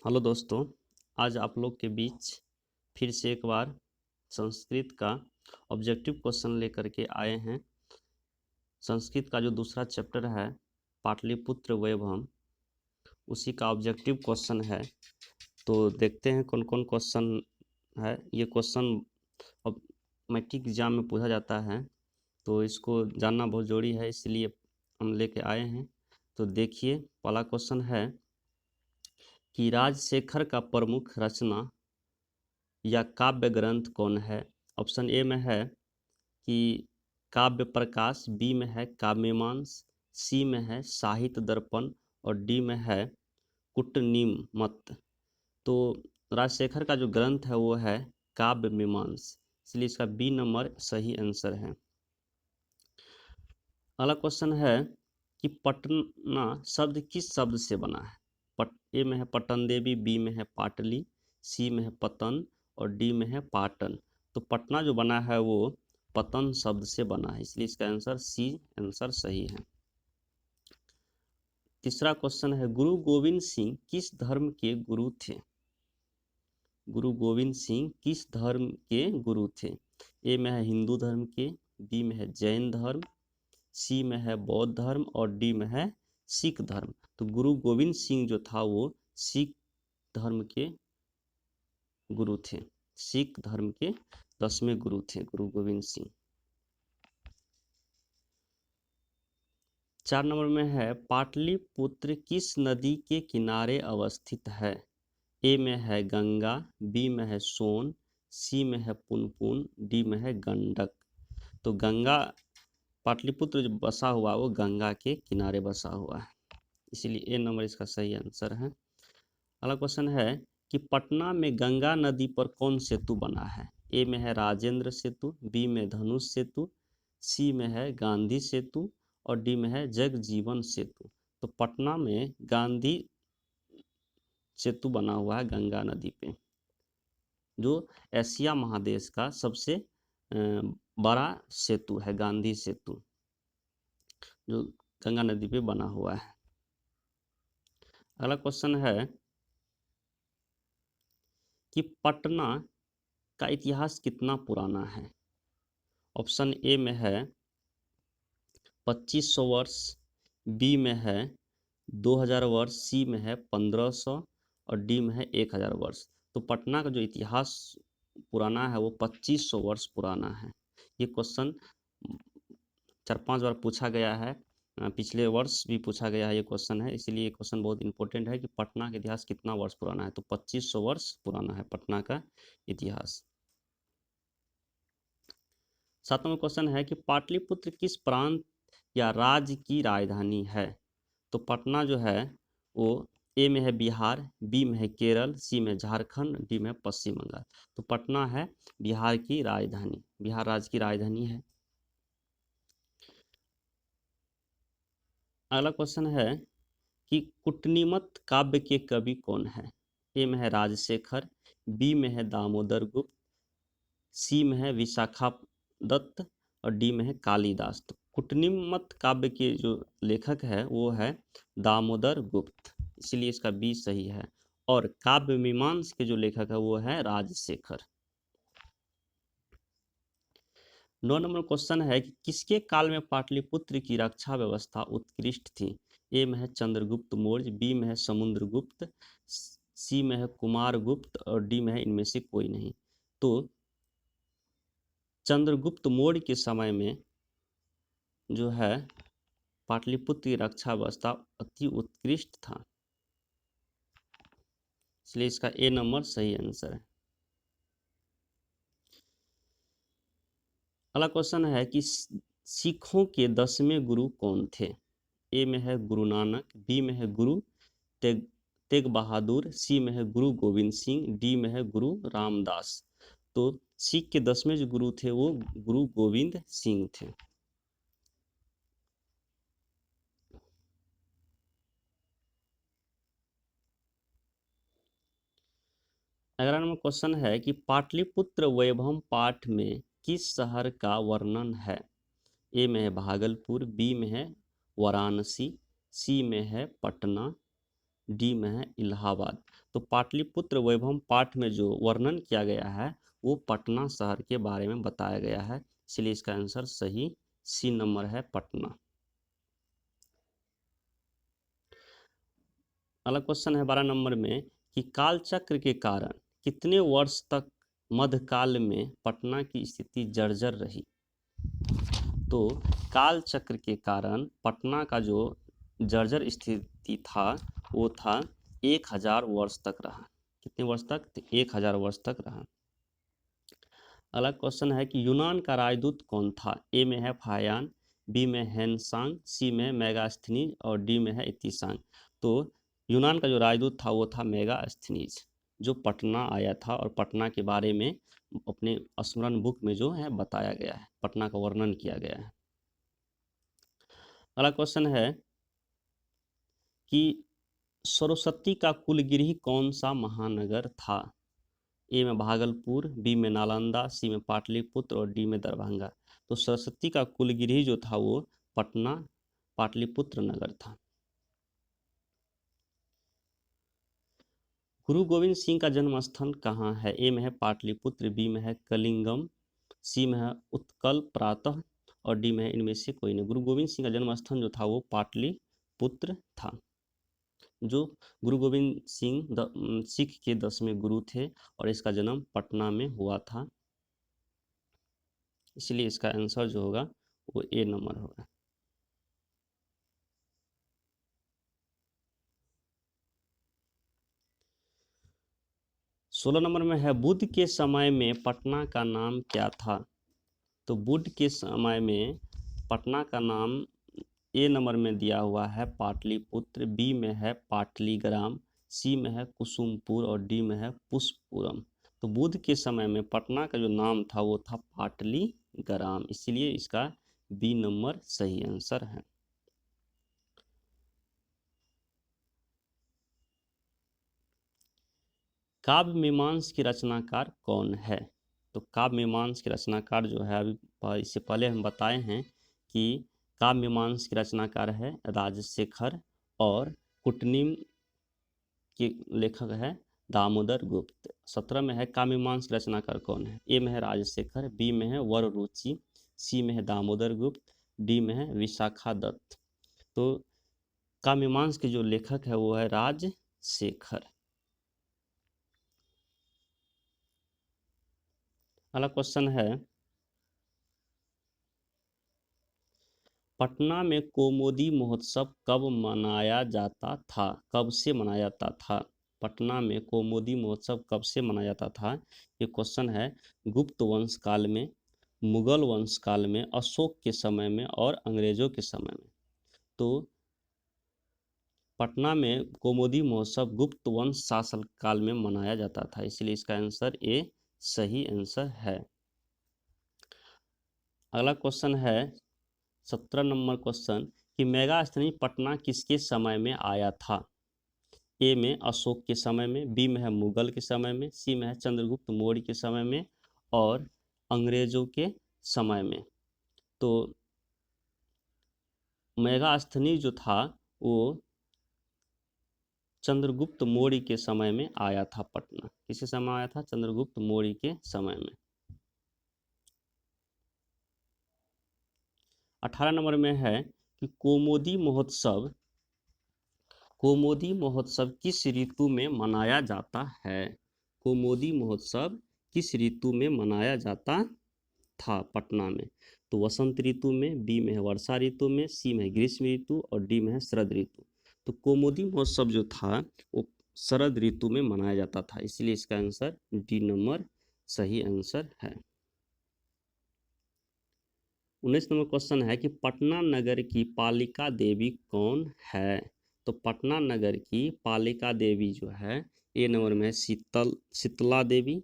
Hello दोस्तों, आज आप लोग के बीच फिर से एक बार संस्कृत का ऑब्जेक्टिव क्वेश्चन लेकर के आए हैं। संस्कृत का जो दूसरा चैप्टर है पाटलिपुत्र वैभव, उसी का ऑब्जेक्टिव क्वेश्चन है। तो देखते हैं कौन कौन क्वेश्चन है। ये क्वेश्चन अब मैट्रिक एग्जाम में पूछा जाता है, तो इसको जानना बहुत ज़रूरी है, इसलिए हम लेके आए हैं। तो देखिए, पहला क्वेश्चन है कि राजशेखर का प्रमुख रचना या काव्य ग्रंथ कौन है। ऑप्शन ए में है कि काव्य प्रकाश, बी में है काव्यमीमांस, सी में है साहित्य दर्पण और डी में है कुटनीमत। तो राजशेखर का जो ग्रंथ है वो है काव्यमीमांस, इसलिए इसका बी नंबर सही आंसर है। अगला क्वेश्चन है कि पटना शब्द किस शब्द से बना है। ए में है पटन देवी, बी में है पाटली, सी में है पतन और डी में है पाटन। तो पटना जो बना है वो पतन शब्द से बना है, इसलिए इसका आंसर सी आंसर सही है। तीसरा क्वेश्चन है गुरु गोविंद सिंह किस धर्म के गुरु थे। गुरु गोविंद सिंह किस धर्म के गुरु थे। ए में है हिंदू धर्म के, बी में है जैन धर्म, सी में है बौद्ध धर्म और डी में है सिख धर्म। तो गुरु गोविंद सिंह जो था वो सिख धर्म के गुरु थे। सिख धर्म के 10वें गुरु थे गुरु गोविंद सिंह। 4 नंबर में है पाटलिपुत्र किस नदी के किनारे अवस्थित है। ए में है गंगा, बी में है सोन, सी में है पुनपुन, डी में है गंडक। तो गंगा, पाटलिपुत्र जो बसा हुआ वो गंगा के किनारे बसा हुआ है, इसीलिए ए नंबर इसका सही आंसर है। अगला क्वेश्चन है कि पटना में गंगा नदी पर कौन सेतु बना है। ए में है राजेंद्र सेतु, बी में धनुष सेतु, सी में है गांधी सेतु और डी में है जगजीवन सेतु। तो पटना में गांधी सेतु बना हुआ है गंगा नदी पे, जो एशिया महादेश का सबसे बड़ा सेतु है, गांधी सेतु जो गंगा नदी पे बना हुआ है। अगला क्वेश्चन है कि पटना का इतिहास कितना पुराना है। ऑप्शन ए में है 2500 वर्ष, बी में है 2000 वर्ष, सी में है 1500 और डी में है 1000 वर्ष। तो पटना का जो इतिहास पुराना है वो 2500 वर्ष पुराना है। ये क्वेश्चन 4-5 बार पूछा गया है, पिछले वर्ष भी पूछा गया है ये क्वेश्चन है, इसीलिए ये क्वेश्चन बहुत इंपॉर्टेंट है कि पटना का इतिहास कितना वर्ष पुराना है। तो 2500 वर्ष पुराना है पटना का इतिहास। 7वां क्वेश्चन है कि पाटलिपुत्र किस प्रांत या राज्य की राजधानी है। तो पटना जो है वो ए में है बिहार, बी में है केरल, सी में झारखंड, डी में पश्चिम बंगाल। तो पटना है बिहार की राजधानी, बिहार राज्य की राजधानी है। अगला क्वेश्चन है कि कुटनीमत काव्य के कवि कौन है। ए में है राजशेखर, बी में है दामोदर गुप्त, सी में है विशाखादत्त और डी में है कालिदास। तो कुटनीमत काव्य के जो लेखक है वो है दामोदर गुप्त, इसलिए इसका बी सही है। और काव्य मीमांस के जो लेखक है वो है राजशेखर। 9 नंबर क्वेश्चन है कि किसके काल में पाटलिपुत्र की रक्षा व्यवस्था उत्कृष्ट थी। ए में है चंद्रगुप्त मौर्य, बी में है समुद्रगुप्त, सी में है कुमारगुप्त और डी में है इनमें से कोई नहीं। तो चंद्रगुप्त मौर्य के समय में जो है पाटलिपुत्र की रक्षा व्यवस्था अति उत्कृष्ट था, इसलिए इसका ए नंबर सही आंसर है। अगला क्वेश्चन है कि सिखों के 10वें गुरु कौन थे। ए में है गुरु नानक, बी में है गुरु तेग तेग बहादुर, सी में है गुरु गोविंद सिंह, डी में है गुरु रामदास। तो सिख के 10वें जो गुरु थे वो गुरु गोविंद सिंह थे। अगला नंबर क्वेश्चन है कि पाटलिपुत्र वैभव पाठ में किस शहर का वर्णन है। ए में है भागलपुर, बी में है वाराणसी, सी में है पटना डी में है इलाहाबाद। तो पाटलिपुत्र वैभव पाठ में जो वर्णन किया गया है वो पटना शहर के बारे में बताया गया है, इसलिए इसका आंसर सही सी नंबर है पटना। अगला क्वेश्चन है 12 नंबर में कि कालचक्र के कारण कितने वर्ष तक मध्यकाल में पटना की स्थिति जर्जर रही। तो कालचक्र के कारण पटना का जो जर्जर स्थिति था वो था 1000 वर्ष तक रहा। कितने वर्ष तक? तो 1000 वर्ष तक रहा। अगला क्वेश्चन है कि यूनान का राजदूत कौन था। ए में है फायान, बी में हेनसांग, सी में मेगास्थनीज और डी में है इतिसांग। तो यूनान का जो राजदूत था वो था मेगास्थनीज, जो पटना आया था और पटना के बारे में अपने स्मरण बुक में जो है बताया गया है, पटना का वर्णन किया गया है। अगला क्वेश्चन है कि सरस्वती का कुलगृह कौन सा महानगर था। ए में भागलपुर, बी में नालंदा, सी में पाटलिपुत्र और डी में दरभंगा। तो सरस्वती का कुलगृह जो था वो पटना पाटलिपुत्र नगर था। गुरु गोविंद सिंह का जन्म स्थान कहाँ है। ए में है पाटलिपुत्र, बी में है कलिंगम, सी में है उत्कल प्रातः और डी में है इनमें से कोई नहीं। गुरु गोविंद सिंह का जन्म स्थान जो था वो पाटलिपुत्र था। जो गुरु गोविंद सिंह सिख के 10वें गुरु थे और इसका जन्म पटना में हुआ था, इसलिए इसका आंसर जो होगा वो ए नंबर होगा। सोलह नंबर में है बुद्ध के समय में पटना का नाम क्या था। तो बुद्ध के समय में पटना का नाम ए नंबर में दिया हुआ है पाटलिपुत्र, बी में है पाटलीग्राम, सी में है कुसुमपुर और डी में है पुष्पपुरम। तो बुद्ध के समय में पटना का जो नाम था वो था पाटलीग्राम, इसलिए इसका बी नंबर सही आंसर है। काव्य मीमांस की रचनाकार कौन है। तो काव्य मीमांस के रचनाकार जो है अभी इससे पहले हम बताए हैं कि काव्य मीमांस के रचनाकार है राजशेखर और कुटनीम के लेखक है दामोदर गुप्त। 17 में है काव्य मीमांस रचनाकार कौन है। ए में है राजशेखर, बी में है वररुचि, सी में है दामोदर गुप्त, डी में है विशाखा दत्त। तो काव्य मीमांस के जो लेखक है वो है राजशेखर। अगला क्वेश्चन है पटना में कोमोदी महोत्सव कब मनाया जाता था। कब से मनाया जाता था। पटना में कोमोदी महोत्सव कब से मनाया जाता था, ये क्वेश्चन है। गुप्त वंश काल में, मुगल वंश काल में, अशोक के समय में और अंग्रेजों के समय में। तो पटना में कोमोदी महोत्सव गुप्त वंश शासन काल में मनाया जाता था, इसलिए इसका आंसर ए सही आंसर है। अगला क्वेश्चन है 17 नंबर क्वेश्चन कि मेगास्थनी पटना किसके समय में आया था। ए में अशोक के समय में, बी में है मुगल के समय में, सी में है चंद्रगुप्त मौर्य के समय में और अंग्रेजों के समय में। तो मेगास्थनी जो था वो चंद्रगुप्त मौर्य के समय में आया था। पटना किसके समय आया था। चंद्रगुप्त मौर्य के समय में। 18 नंबर में है कि कोमोदी महोत्सव किस ऋतु में मनाया जाता है। कोमोदी महोत्सव किस ऋतु में मनाया जाता था पटना में। तो वसंत ऋतु में, बी में है वर्षा ऋतु में, सी में है ग्रीष्म ऋतु और डी में है शरद ऋतु। तो कोमोदी महोत्सव जो था वो शरद ऋतु में मनाया जाता था, इसलिए इसका आंसर डी नंबर सही आंसर है। 19 नंबर क्वेश्चन है कि पटना नगर की पालिका देवी कौन है। तो पटना नगर की पालिका देवी जो है ए नंबर में है शीतला देवी,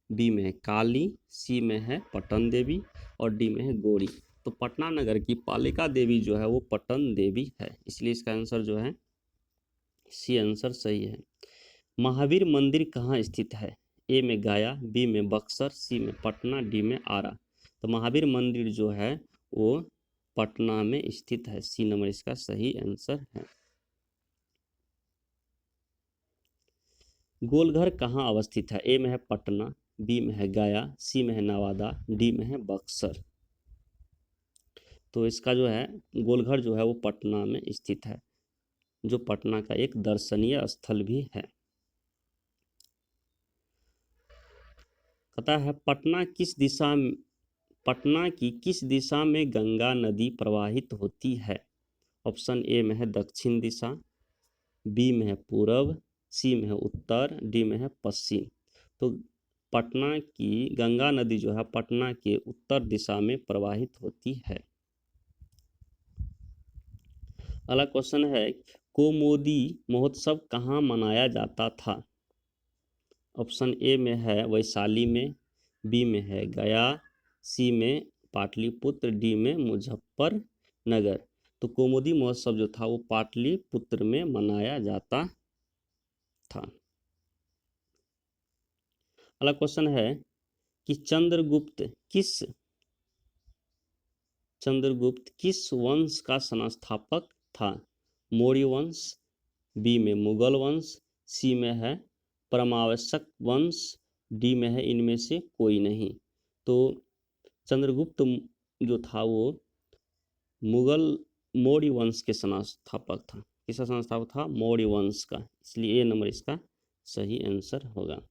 बी में है काली, सी में है पटन देवी और डी में है गौरी। तो पटना नगर की पालिका देवी जो है वो पटन देवी है, इसलिए इसका आंसर जो है सी आंसर सही है। महावीर मंदिर कहाँ स्थित है। ए में गया, बी में बक्सर, सी में पटना, डी में आरा। तो महावीर मंदिर जो है वो पटना में स्थित है, सी नंबर इसका सही आंसर है। गोलघर कहाँ अवस्थित है? ए में है पटना, बी में है गया, सी में है नवादा, डी में है बक्सर। तो इसका जो है गोलघर जो है वो पटना में स्थित है, जो पटना का एक दर्शनीय स्थल भी है। कहता है पटना की किस दिशा में गंगा नदी प्रवाहित होती है? ऑप्शन ए में है दक्षिण दिशा, बी में है पूरब, सी में है उत्तर, डी में है पश्चिम। तो पटना की गंगा नदी जो है पटना के उत्तर दिशा में प्रवाहित होती है। अगला क्वेश्चन है, कोमोदी महोत्सव कहाँ मनाया जाता था? ऑप्शन ए में है वैशाली में, बी में है गया, सी में पाटलिपुत्र, डी में मुजफ्फरनगर। तो कोमोदी महोत्सव जो था वो पाटलिपुत्र में मनाया जाता था। अगला क्वेश्चन है कि चंद्रगुप्त किस वंश का संस्थापक था? मौर्य वंश, बी में मुगल वंश, सी में है परमावश्यक वंश, डी में है इनमें से कोई नहीं। तो चंद्रगुप्त जो था वो मौर्य वंश के संस्थापक था। किसका संस्थापक था? मौर्य वंश का। इसलिए ए नंबर इसका सही आंसर होगा।